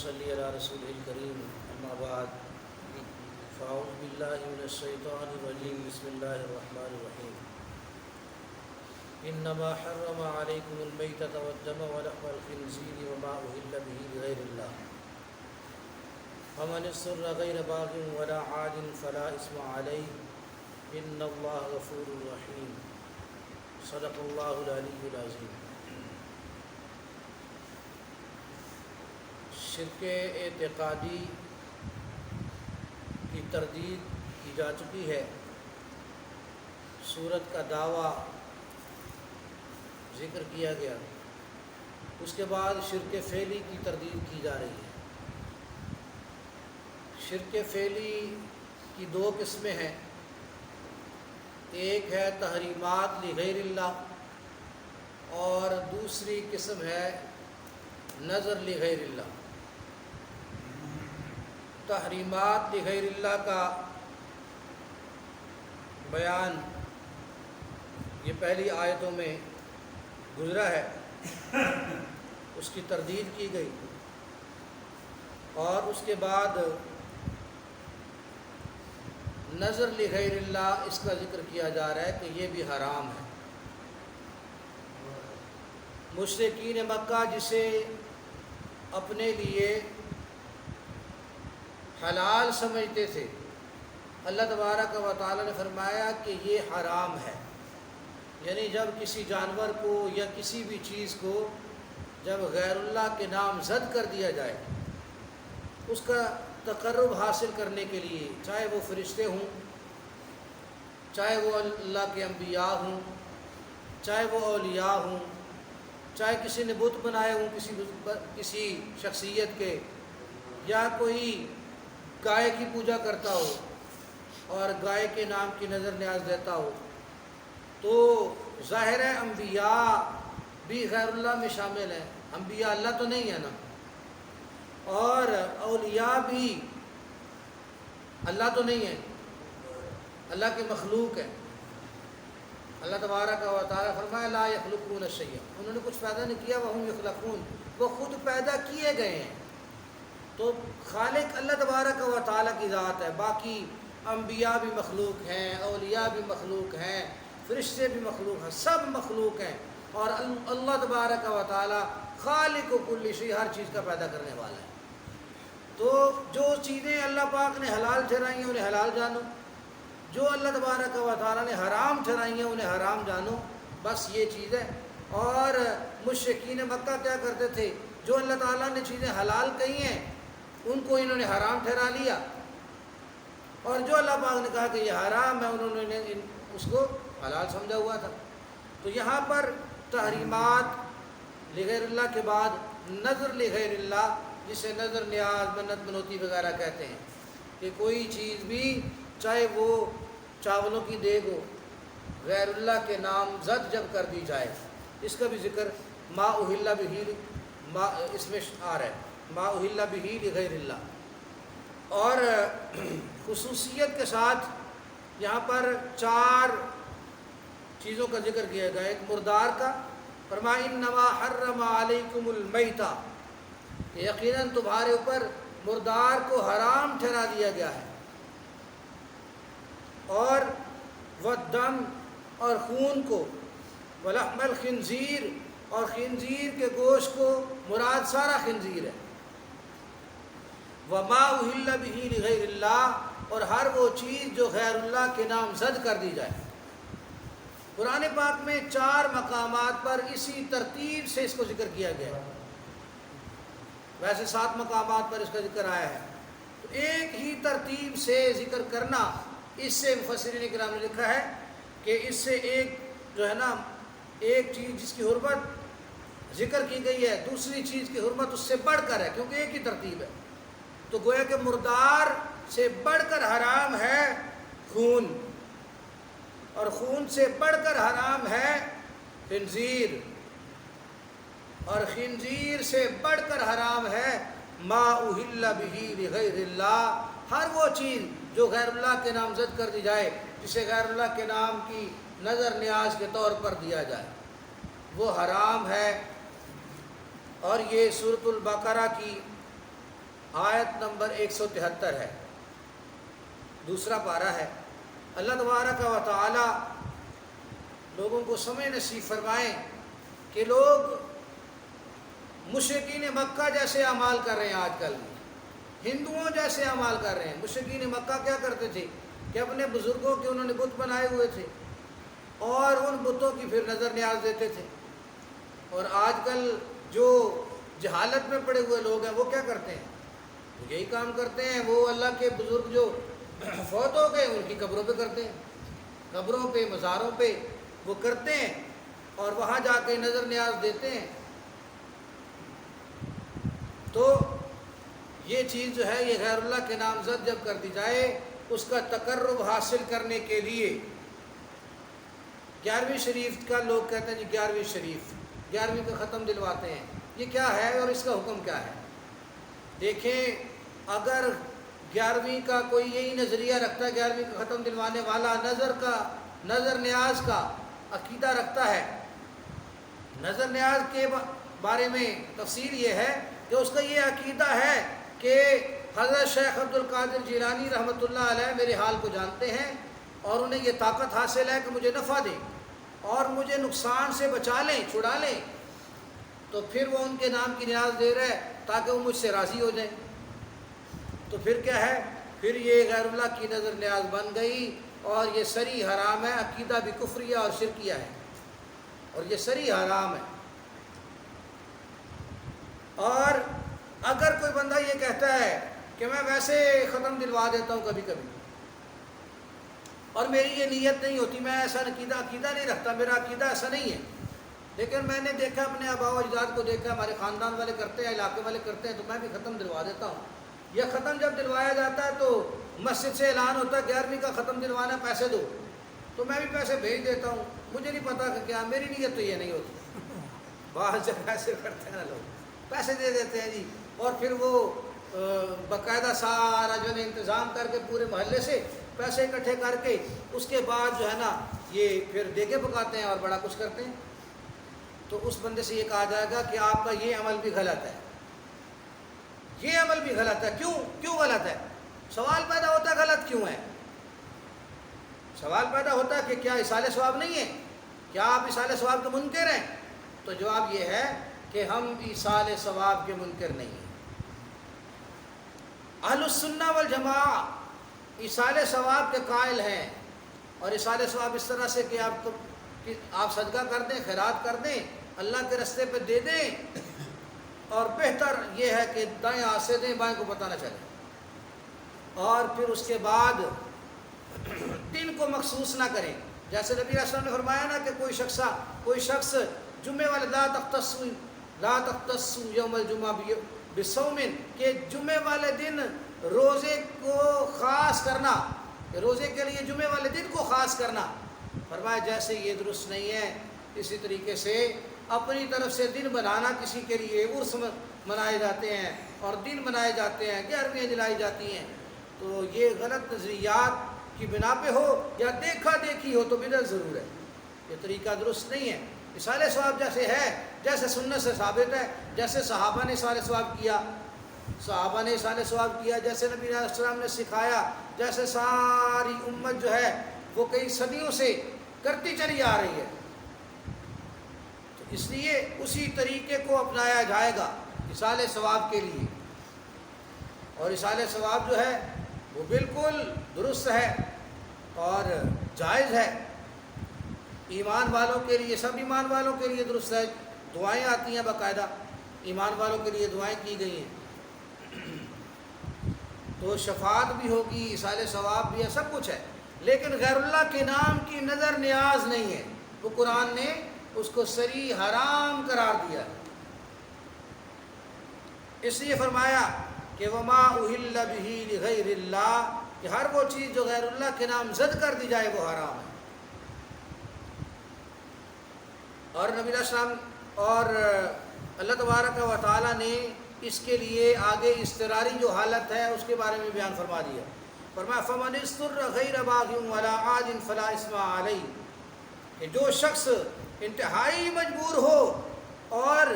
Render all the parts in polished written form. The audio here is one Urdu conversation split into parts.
صلی علی رسول الکریم اما بعد فاعوذ باللہ من الشیطان الرجیم بسم اللہ الرحمن الرحیم انما حرم علیکم المیتۃ والدم ولحم الخنزیر وما اہل به لغیر اللہ فمن اضطر غیر باغ ولا عاد فلا اثم علیہ ان اللہ غفور رحیم صدق اللہ العلی العظیم۔ شرک اعتقادی کی تردید کی جا چکی ہے، صورت کا دعویٰ ذکر کیا گیا، اس کے بعد شرک فعلی کی تردید کی جا رہی ہے۔ شرک فعلی کی دو قسمیں ہیں، ایک ہے تحریمات لغیر اللہ اور دوسری قسم ہے نظر لغیر اللہ۔ تحریمات لغیر اللہ کا بیان یہ پہلی آیتوں میں گزرا ہے، اس کی تردید کی گئی، اور اس کے بعد نظر لغیر اللہ اس کا ذکر کیا جا رہا ہے کہ یہ بھی حرام ہے۔ مشرکین مکہ جسے اپنے لیے حلال سمجھتے تھے، اللہ تبارک و تعالی نے فرمایا کہ یہ حرام ہے، یعنی جب کسی جانور کو یا کسی بھی چیز کو جب غیر اللہ کے نام زد کر دیا جائے، اس کا تقرب حاصل کرنے کے لیے، چاہے وہ فرشتے ہوں، چاہے وہ اللہ کے انبیاء ہوں، چاہے وہ اولیاء ہوں، چاہے کسی نے بت بنائے ہوں کسی شخصیت کے، یا کوئی گائے کی پوجا کرتا ہو اور گائے کے نام کی نظر نیاز دیتا ہو، تو ظاہر ہے انبیاء بھی غیر اللہ میں شامل ہیں، انبیاء اللہ تو نہیں ہے نا، اور اولیاء بھی اللہ تو نہیں ہے، اللہ کے مخلوق ہیں۔ اللہ تبارک و تعالیٰ فرمایا لا یخلقون شیئا، انہوں نے کچھ پیدا نہیں کیا، وہم یخلقون، وہ خود پیدا کیے گئے ہیں۔ تو خالق اللہ تبارک و تعالیٰ کی ذات ہے، باقی انبیاء بھی مخلوق ہیں، اولیاء بھی مخلوق ہیں، فرشتے بھی مخلوق ہیں، سب مخلوق ہیں، اور اللہ تبارک و تعالیٰ خالق و کل شیء، ہر چیز کا پیدا کرنے والا ہے۔ تو جو چیزیں اللہ پاک نے حلال ٹھہرائی ہیں انہیں حلال جانو، جو اللہ تبارک و تعالیٰ نے حرام ٹھہرائی ہیں انہیں حرام جانو، بس یہ چیز ہے۔ اور مشرکین مکہ کیا کرتے تھے، جو اللہ تعالیٰ نے چیزیں حلال کہی ہیں ان کو انہوں نے حرام ٹھہرا لیا، اور جو اللہ پاک نے کہا کہ یہ حرام ہے انہوں نے اس کو حلال سمجھا ہوا تھا۔ تو یہاں پر تحریمات لغیر اللہ کے بعد نظر لغیر اللہ، جسے نظر نیاز منت منوتی وغیرہ کہتے ہیں، کہ کوئی چیز بھی چاہے وہ چاولوں کی دیگ ہو، غیر اللہ کے نام زد جب کر دی جائے، اس کا بھی ذکر ما اہل بہ، اس میں آ رہا ہے ما اہل بہ لغیر اللہ۔ اور خصوصیت کے ساتھ یہاں پر 4 چیزوں کا ذکر کیا گیا، ایک مردار کا، فرمایا انما حرم علیکم المیتہ، یقیناً تمہارے اوپر مردار کو حرام ٹھہرا دیا گیا ہے، اور والدم، اور خون کو، ولحم الخنزیر، اور خنزیر کے گوشت کو، مراد سارا خنزیر ہے، وما اہل بہ لغیر اللہ، اور ہر وہ چیز جو غیر اللہ کے نام زد کر دی جائے۔ قرآن پاک میں 4 مقامات پر اسی ترتیب سے اس کو ذکر کیا گیا ہے، ویسے 7 مقامات پر اس کا ذکر آیا ہے، تو ایک ہی ترتیب سے ذکر کرنا، اس سے مفسرین کرام نے لکھا ہے کہ اس سے ایک جو ہے نا، ایک چیز جس کی حرمت ذکر کی گئی ہے دوسری چیز کی حرمت اس سے بڑھ کر ہے، کیونکہ ایک ہی ترتیب ہے۔ تو گویا کہ مردار سے بڑھ کر حرام ہے خون، اور خون سے بڑھ کر حرام ہے خنزیر، اور خنزیر سے بڑھ کر حرام ہے ما اہل بہ لغیر اللہ، ہر وہ چیز جو غیر اللہ کے نام زد کر دی جائے، جسے غیر اللہ کے نام کی نظر نیاز کے طور پر دیا جائے، وہ حرام ہے۔ اور یہ سورۃ البقرہ کی آیت نمبر 173 ہے، دوسرا پارہ ہے۔ اللہ تبارک و تعالی لوگوں کو سمجھ نصیب فرمائیں کہ لوگ مشرکین مکہ جیسے اعمال کر رہے ہیں، آج کل ہندوؤں جیسے اعمال کر رہے ہیں۔ مشرکین مکہ کیا کرتے تھے کہ اپنے بزرگوں کے انہوں نے بت بنائے ہوئے تھے اور ان بتوں کی پھر نظر نیاز دیتے تھے۔ اور آج کل جو جہالت میں پڑے ہوئے لوگ ہیں وہ کیا کرتے ہیں؟ یہی کام کرتے ہیں، وہ اللہ کے بزرگ جو فوت ہو گئے ان کی قبروں پہ کرتے ہیں، قبروں پہ مزاروں پہ وہ کرتے ہیں اور وہاں جا کے نظر نیاز دیتے ہیں۔ تو یہ چیز جو ہے، یہ غیر اللہ کے نامزد جب کر دی جائے، اس کا تقرب حاصل کرنے کے لیے 11ویں شریف کا لوگ کہتے ہیں جی 11ویں شریف، 11ویں کا ختم دلواتے ہیں، یہ کیا ہے اور اس کا حکم کیا ہے؟ دیکھیں، اگر 11ویں کا کوئی یہی نظریہ رکھتا ہے، 11ویں کا ختم دلوانے والا نظر نیاز کا عقیدہ رکھتا ہے، نظر نیاز کے بارے میں تفصیل یہ ہے کہ اس کا یہ عقیدہ ہے کہ حضرت شیخ عبد القادر جیلانی رحمۃ اللہ علیہ میرے حال کو جانتے ہیں اور انہیں یہ طاقت حاصل ہے کہ مجھے نفع دیں اور مجھے نقصان سے بچا لیں، چھڑا لیں، تو پھر وہ ان کے نام کی نیاز دے رہا ہے تاکہ وہ مجھ سے راضی ہو جائیں۔ تو پھر کیا ہے؟ پھر یہ غیر اللہ کی نظر نیاز بن گئی اور یہ سری حرام ہے، عقیدہ بھی کفریہ اور شرکیہ ہے اور یہ سری حرام ہے۔ اور اگر کوئی بندہ یہ کہتا ہے کہ میں ویسے ختم دلوا دیتا ہوں کبھی کبھی اور میری یہ نیت نہیں ہوتی، میں ایسا عقیدہ نہیں رکھتا، میرا عقیدہ ایسا نہیں ہے، لیکن میں نے دیکھا اپنے آباء و اجداد کو دیکھا، ہمارے خاندان والے کرتے ہیں، علاقے والے کرتے ہیں، تو میں بھی ختم دلوا دیتا ہوں۔ یہ ختم جب دلوایا جاتا ہے تو مسجد سے اعلان ہوتا ہے 11ویں کا ختم دلوانا، پیسے دو، تو میں بھی پیسے بھیج دیتا ہوں، مجھے نہیں پتا کہ کیا، میری نیت تو یہ نہیں ہوتی۔ بعض جگہ ایسے کرتے ہیں نا لوگ، پیسے دے دیتے ہیں جی، اور پھر وہ باقاعدہ سارا جو ہے انتظام کر کے پورے محلے سے پیسے اکٹھے کر کے اس کے بعد جو ہے نا یہ پھر دیگیں پکاتے ہیں اور بڑا کچھ کرتے ہیں۔ تو اس بندے سے یہ کہا جائے گا کہ آپ کا یہ عمل بھی غلط ہے، یہ عمل بھی غلط ہے۔ کیوں غلط ہے؟ سوال پیدا ہوتا ہے غلط کیوں ہے؟ سوال پیدا ہوتا ہے کہ کیا ایصال ثواب نہیں ہے؟ کیا آپ ایصال ثواب کے منکر ہیں؟ تو جواب یہ ہے کہ ہم ایصال ثواب کے منکر نہیں ہیں۔ اہل السنہ والجماعہ ایصال ثواب کے قائل ہیں، اور ایصال ثواب اس طرح سے کہ آپ صدقہ کر دیں، خیرات کر دیں، اللہ کے رستے پہ دے دیں، اور بہتر یہ ہے کہ دائیں ہاتھ سے دیں، بائیں کو پتہ نہ چلے، اور پھر اس کے بعد دن کو مخصوص نہ کریں۔ جیسے نبی علیہ السلام نے فرمایا نا کہ کوئی شخص جمعے والے لا تختصوا یوم الجمعہ بصوم، کہ جمعے والے دن روزے کو خاص کرنا، کہ روزے کے لیے جمعے والے دن کو خاص کرنا، فرمایا جیسے یہ درست نہیں ہے، اسی طریقے سے اپنی طرف سے دن بنانا، کسی کے لیے عرس منائے جاتے ہیں اور دن منائے جاتے ہیں، 11ویں دلائی جاتی ہیں، تو یہ غلط نظریات کی بنا پہ ہو یا دیکھا دیکھی ہو تو بدعت ضرور ہے، یہ طریقہ درست نہیں ہے۔ ایصال ثواب جیسے ہے، جیسے سنت سے ثابت ہے، جیسے صحابہ نے ایصال ثواب کیا، جیسے نبی علیہ السلام نے سکھایا، جیسے ساری امت جو ہے وہ کئی صدیوں سے کرتی چلی آ رہی ہے، تو اس لیے اسی طریقے کو اپنایا جائے گا ایصال ثواب کے لیے، اور ایصال ثواب جو ہے وہ بالکل درست ہے اور جائز ہے ایمان والوں کے لیے، سب ایمان والوں کے لیے درست ہے۔ دعائیں آتی ہیں باقاعدہ، ایمان والوں کے لیے دعائیں کی گئی ہیں، تو شفاعت بھی ہوگی، ایصال ثواب بھی ہے، سب کچھ ہے، لیکن غیر اللہ کے نام کی نظر نیاز نہیں ہے، وہ قرآن نے اس کو صریح حرام قرار دیا ہے۔ اس لیے فرمایا کہ وما اہل بہ لغیر اللہ، کہ ہر وہ چیز جو غیر اللہ کے نام زد کر دی جائے وہ حرام ہے۔ اور نبی علیہ السلام اور اللہ تبارک و تعالیٰ نے اس کے لیے آگے اضطراری جو حالت ہے اس کے بارے میں بیان فرما دیا، فرمایا فمن اضطر غیر باغ ولا عاد فلا اثم علیہ، کہ جو شخص انتہائی مجبور ہو اور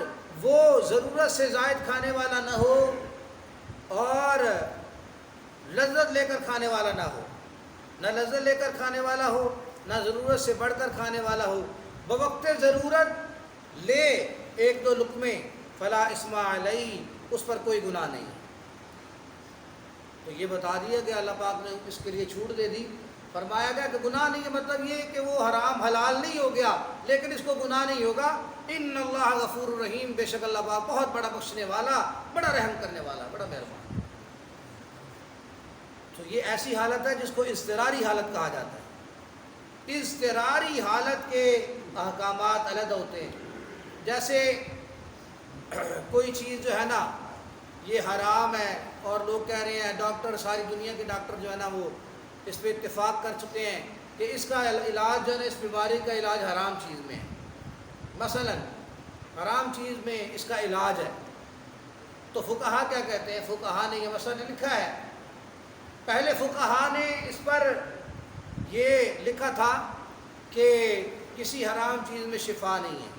وہ ضرورت سے زائد کھانے والا نہ ہو اور لذت لے کر کھانے والا نہ ہو، نہ لذت لے کر کھانے والا ہو، نہ ضرورت سے بڑھ کر کھانے والا ہو، بوقت ضرورت لے ایک دو لقمے، فلا اسم علیہ، اس پر کوئی گناہ نہیں۔ تو یہ بتا دیا کہ اللہ پاک نے اس کے لیے چھوٹ دے دی۔ فرمایا گیا کہ گناہ نہیں ہے، مطلب یہ کہ وہ حرام حلال نہیں ہو گیا لیکن اس کو گناہ نہیں ہوگا۔ ان اللہ غفور الرحیم، بے شک اللہ پاک بہت بڑا بخشنے والا، بڑا رحم کرنے والا، بڑا مہربان۔ تو یہ ایسی حالت ہے جس کو اضطراری حالت کہا جاتا ہے۔ اضطراری حالت کے احکامات علیحدہ ہوتے ہیں، جیسے کوئی چیز جو ہے نا یہ حرام ہے اور لوگ کہہ رہے ہیں، ڈاکٹر ساری دنیا کے ڈاکٹر جو ہے نا وہ اس پہ اتفاق کر چکے ہیں کہ اس کا علاج جو ہے نا، اس بیماری کا علاج حرام چیز میں ہے، مثلا حرام چیز میں اس کا علاج ہے۔ تو فقہا کیا کہتے ہیں؟ فقہا نے یہ مسئلہ لکھا ہے، پہلے فقہا نے اس پر یہ لکھا تھا کہ کسی حرام چیز میں شفا نہیں ہے۔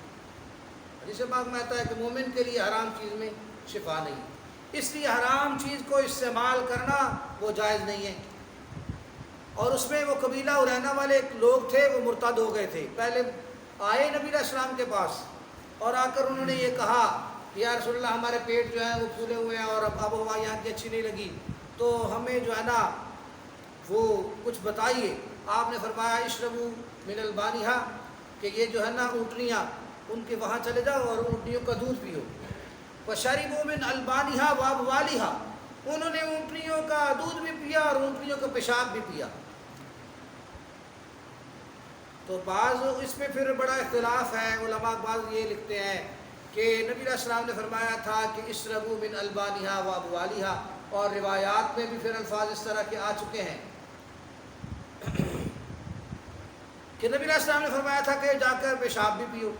حدیث پاک میں آتا ہے کہ مومن کے لیے حرام چیز میں شفا نہیں ہے، اس لیے حرام چیز کو استعمال کرنا وہ جائز نہیں ہے۔ اور اس میں وہ قبیلہ ارینا والے لوگ تھے، وہ مرتد ہو گئے تھے، پہلے آئے نبی علیہ السلام کے پاس اور آ کر انہوں نے یہ کہا کہ یا رسول اللہ، ہمارے پیٹ جو ہیں وہ پھولے ہوئے ہیں اور اب آب و ہوا یہاں کی اچھی نہیں لگی، تو ہمیں جو ہے نا وہ کچھ بتائیے۔ آپ نے فرمایا اشربوا من البانیہا، کہ یہ جو ہے نا اونٹنیاں، ان کے وہاں چلے جاؤ اور اونٹنیوں کا دودھ پیو۔ وشربوا من البانیہا وابوالیہا، انہوں نے اونٹنیوں کا دودھ بھی پیا اور اونٹنیوں کا پیشاب بھی پیا۔ تو بعض اس میں پھر بڑا اختلاف ہے، علماء بعض یہ لکھتے ہیں کہ نبی علیہ السلام نے فرمایا تھا کہ اشربوا من البانیہا وابوالیہا، اور روایات میں بھی پھر الفاظ اس طرح کے آ چکے ہیں کہ نبی علیہ السلام نے فرمایا تھا کہ جا کر پیشاب بھی پیو۔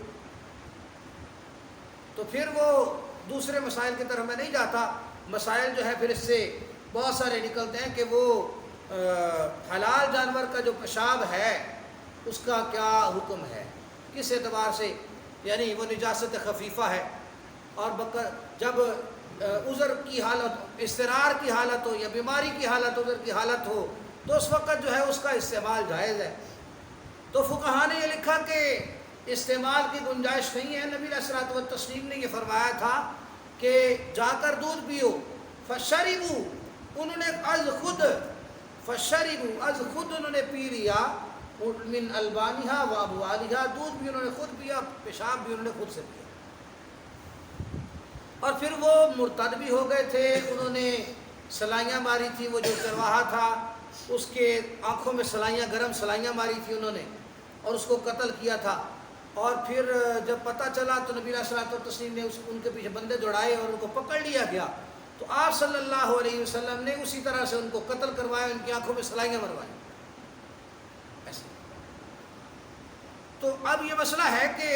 تو پھر وہ دوسرے مسائل کی طرف میں نہیں جاتا، مسائل جو ہے پھر اس سے بہت سارے نکلتے ہیں کہ وہ حلال جانور کا جو پیشاب ہے اس کا کیا حکم ہے، کس اعتبار سے، یعنی وہ نجاست خفیفہ ہے، اور جب عذر کی حالت، اضطرار کی حالت ہو یا بیماری کی حالت، عذر کی حالت ہو، تو اس وقت جو ہے اس کا استعمال جائز ہے۔ تو فقہا نے یہ لکھا کہ استعمال کی گنجائش نہیں ہے۔ نبی علیہ الصلوۃ والتسلیم نے یہ فرمایا تھا کہ جا کر دودھ پیو، فشربوا، انہوں نے از خود، فشربوا از خود انہوں نے پی لیا، من البانیہا وابوالیہا، دودھ بھی انہوں نے خود پیا، پیشاب بھی انہوں نے خود سے پیا۔ اور پھر وہ مرتد بھی ہو گئے تھے، انہوں نے سلائیاں ماری تھی، وہ جو چرواہا تھا اس کے آنکھوں میں سلائیاں، گرم سلائیاں ماری تھی انہوں نے، اور اس کو قتل کیا تھا۔ اور پھر جب پتہ چلا تو نبی علیہ الصلوۃ والتسلیم نے ان کے پیچھے بندے دوڑائے اور ان کو پکڑ لیا گیا، تو آپ صلی اللہ علیہ وسلم نے اسی طرح سے ان کو قتل کروایا، ان کی آنکھوں میں سلائیاں مروائی ایسے۔ تو اب یہ مسئلہ ہے کہ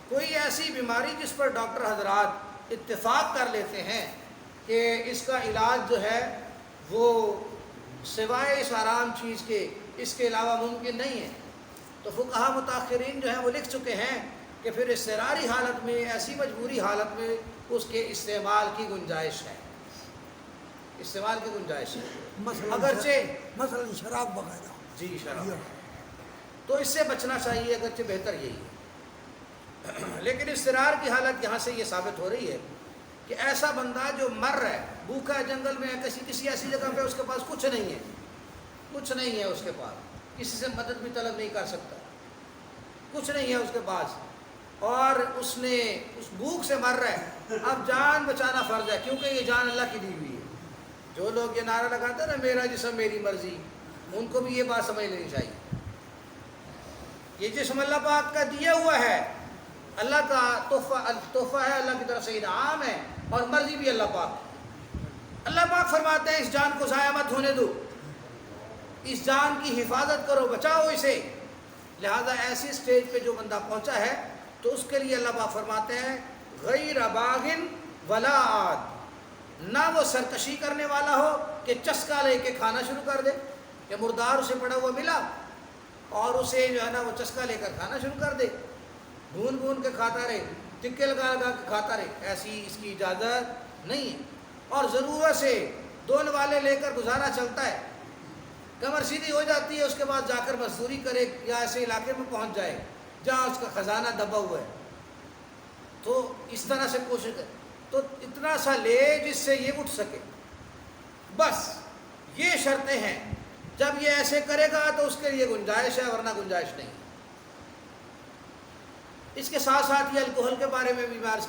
کوئی ایسی بیماری جس پر ڈاکٹر حضرات اتفاق کر لیتے ہیں کہ اس کا علاج جو ہے وہ سوائے اس حرام چیز کے اس کے علاوہ ممکن نہیں ہے، تو فقہا متاخرین جو ہیں وہ لکھ چکے ہیں کہ پھر اضطراری حالت میں، ایسی مجبوری حالت میں اس کے استعمال کی گنجائش ہے، استعمال کی گنجائش ہے، اگرچہ مثلا شراب وغیرہ، جی شراب، تو اس سے بچنا چاہیے، اگرچہ بہتر یہی ہے۔ لیکن اضطرار کی حالت یہاں سے یہ ثابت ہو رہی ہے کہ ایسا بندہ جو مر رہا ہے، بھوکا ہے، جنگل میں ہے، کسی ایسی جگہ پہ اس کے پاس کچھ نہیں ہے، کچھ نہیں ہے اس کے پاس، کسی سے مدد بھی طلب نہیں کر سکتا، کچھ نہیں ہے اس کے پاس، اور اس نے اس بھوک سے مر رہا ہے، اب جان بچانا فرض ہے کیونکہ یہ جان اللہ کی دی ہوئی ہے۔ جو لوگ یہ نعرہ لگاتے ہیں نا میرا جسم میری مرضی، ان کو بھی یہ بات سمجھ لینی چاہیے، یہ جسم اللہ پاک کا دیا ہوا ہے، اللہ کا تحفہ ہے، اللہ کی طرف سے انعام ہے، اور مرضی بھی اللہ پاک۔ اللہ پاک فرماتے ہیں اس جان کو ضائع مت ہونے دو، اس جان کی حفاظت کرو، بچاؤ اسے۔ لہذا ایسی سٹیج پہ جو بندہ پہنچا ہے تو اس کے لیے اللہ پاک فرماتے ہیں غیر باغن ولا عاد، نہ وہ سرکشی کرنے والا ہو کہ چسکا لے کے کھانا شروع کر دے، کہ مردار اسے پڑا ہوا ملا اور اسے جو ہے نا وہ چسکا لے کر کھانا شروع کر دے، بھون بھون کے کھاتا رہے، ٹکے لگا لگا کے کھاتا رہے، ایسی اس کی اجازت نہیں ہے۔ اور ضرورت سے دون والے لے کر گزارا چلتا ہے، کمر سیدھی ہو جاتی ہے، اس کے بعد جا کر مزدوری کرے یا ایسے علاقے میں پہنچ جائے جہاں اس کا خزانہ دبا ہوا ہے، تو اس طرح سے کوشش کرے تو اتنا سا لے جس سے یہ اٹھ سکے، بس یہ شرطیں ہیں. جب یہ ایسے کرے گا تو اس کے لیے گنجائش ہے، ورنہ گنجائش نہیں. اس کے ساتھ ساتھ یہ الکوہل کے بارے میں بھی میں عرض